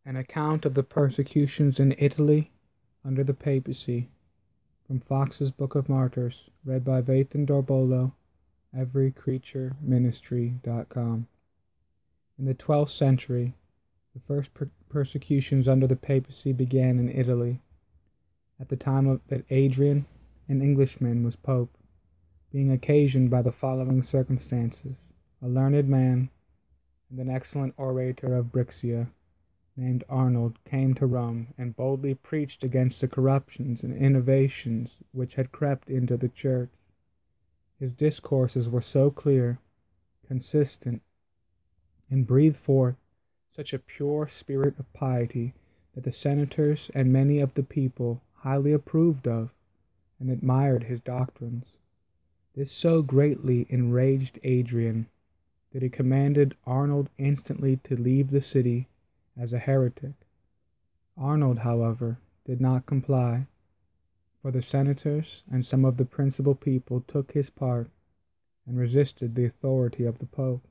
An account of the persecutions in Italy under the Papacy, from Fox's Book of Martyrs, read by Vathan Dorbolo, everycreatureministry.com. In the 12th century, the first persecutions under the Papacy began in Italy, at the time that Adrian, an Englishman, was pope, being occasioned by the following circumstances. A learned man and an excellent orator of Brixia, named Arnold, came to Rome and boldly preached against the corruptions and innovations which had crept into the church. His discourses were so clear, consistent, and breathed forth such a pure spirit of piety that the senators and many of the people highly approved of and admired his doctrines. This so greatly enraged Adrian that he commanded Arnold instantly to leave the city as a heretic. Arnold, however, did not comply, for the senators and some of the principal people took his part and resisted the authority of the Pope.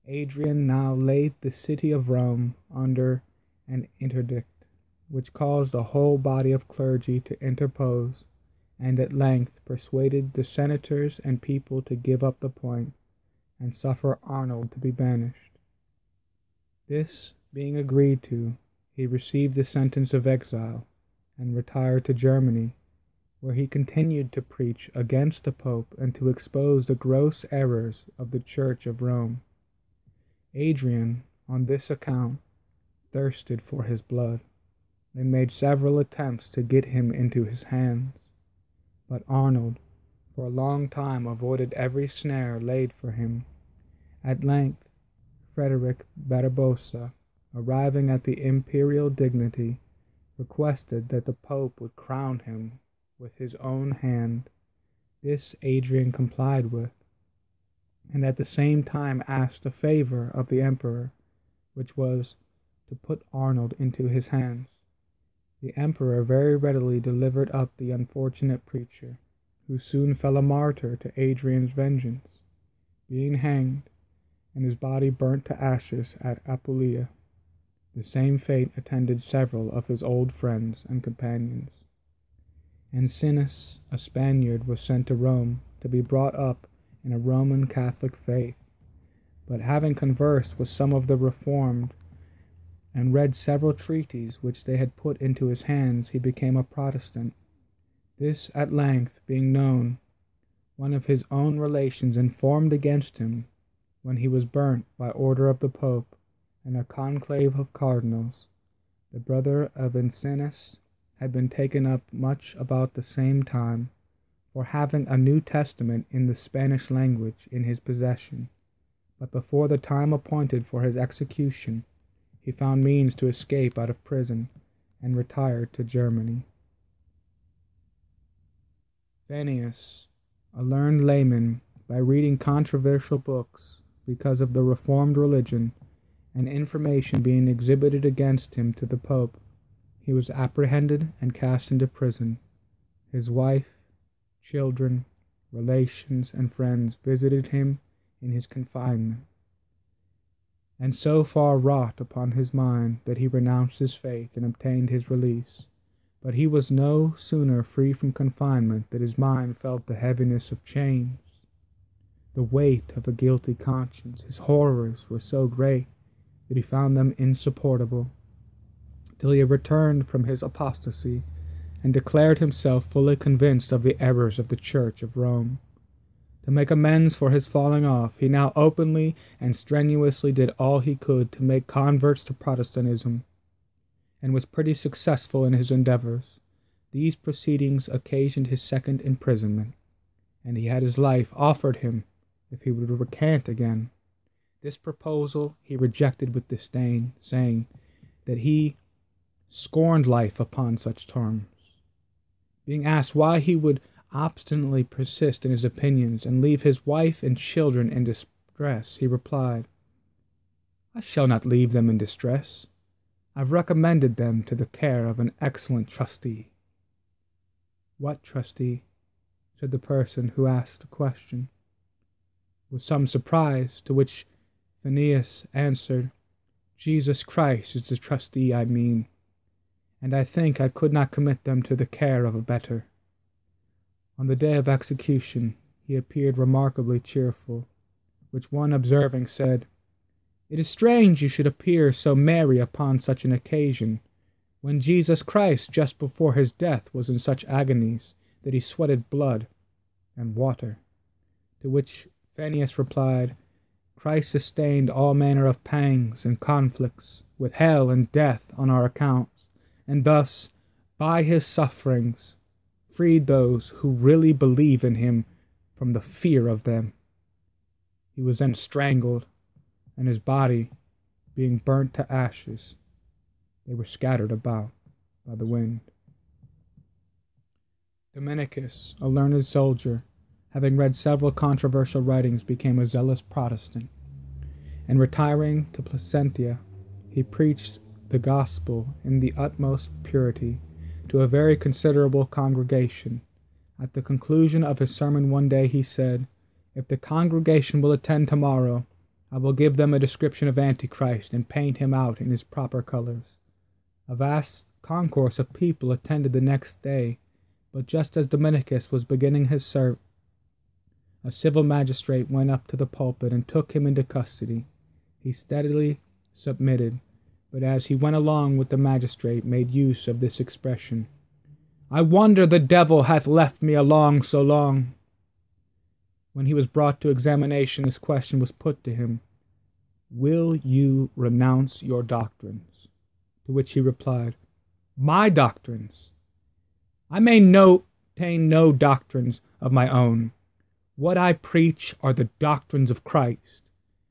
Adrian now laid the city of Rome under an interdict, which caused the whole body of clergy to interpose, and at length persuaded the senators and people to give up the point and suffer Arnold to be banished. This being agreed to, he received the sentence of exile and retired to Germany, where he continued to preach against the Pope and to expose the gross errors of the Church of Rome. Adrian, on this account, thirsted for his blood, and made several attempts to get him into his hands. But Arnold, for a long time, avoided every snare laid for him. At length, Frederick Barbarossa, arriving at the imperial dignity, requested that the Pope would crown him with his own hand. This Adrian complied with, and at the same time asked a favor of the emperor, which was to put Arnold into his hands. The emperor very readily delivered up the unfortunate preacher, who soon fell a martyr to Adrian's vengeance, being hanged, and his body burnt to ashes at Apulia. The same fate attended several of his old friends and companions. Encinus, a Spaniard, was sent to Rome to be brought up in a Roman Catholic faith, but having conversed with some of the Reformed and read several treatises which they had put into his hands, he became a Protestant. This at length being known, one of his own relations informed against him, when he was burnt by order of the Pope and a conclave of cardinals. The brother of Encinus had been taken up much about the same time, for having a New Testament in the Spanish language in his possession, but before the time appointed for his execution, he found means to escape out of prison, and retired to Germany. Phineas, a learned layman, by reading controversial books because of the Reformed religion, and information being exhibited against him to the Pope, he was apprehended and cast into prison. His wife, children, relations, and friends visited him in his confinement, and so far wrought upon his mind that he renounced his faith and obtained his release. But he was no sooner free from confinement than his mind felt the heaviness of chains, the weight of a guilty conscience. His horrors were so great that he found them insupportable, till he returned from his apostasy and declared himself fully convinced of the errors of the Church of Rome. To make amends for his falling off, he now openly and strenuously did all he could to make converts to Protestantism, and was pretty successful in his endeavors. These proceedings occasioned his second imprisonment, and he had his life offered him if he would recant again. This proposal he rejected with disdain, saying that he scorned life upon such terms. Being asked why he would obstinately persist in his opinions and leave his wife and children in distress, he replied, "I shall not leave them in distress. I've recommended them to the care of an excellent trustee." "What trustee?" said the person who asked the question, with some surprise, to which Phineas answered, Jesus Christ is the trustee I mean, and I think I could not commit them to the care of a better. On the day of execution he appeared remarkably cheerful, which one observing said, "It is strange you should appear so merry upon such an occasion, when Jesus Christ just before his death was in such agonies that he sweated blood and water." To which Phineas replied, "Christ sustained all manner of pangs and conflicts with hell and death on our accounts, and thus, by his sufferings, freed those who really believe in him from the fear of them." He was then strangled, and his body being burnt to ashes, they were scattered about by the wind. Dominicus, a learned soldier, having read several controversial writings, became a zealous Protestant, and retiring to Placentia, he preached the gospel in the utmost purity to a very considerable congregation. At the conclusion of his sermon one day he said, "If the congregation will attend tomorrow, I will give them a description of Antichrist and paint him out in his proper colors." A vast concourse of people attended the next day, but just as Dominicus was beginning his sermon, a civil magistrate went up to the pulpit and took him into custody. He steadily submitted, but as he went along with the magistrate made use of this expression, "I wonder the devil hath left me along so long." When he was brought to examination, this question was put to him, "Will you renounce your doctrines?" To which he replied, "My doctrines? I maintain no doctrines of my own. What I preach are the doctrines of Christ,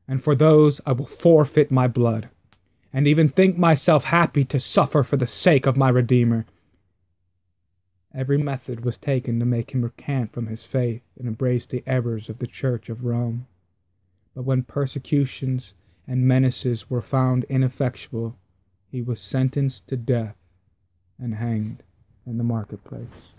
and for those I will forfeit my blood, and even think myself happy to suffer for the sake of my Redeemer." Every method was taken to make him recant from his faith and embrace the errors of the Church of Rome. But when persecutions and menaces were found ineffectual, he was sentenced to death and hanged in the marketplace.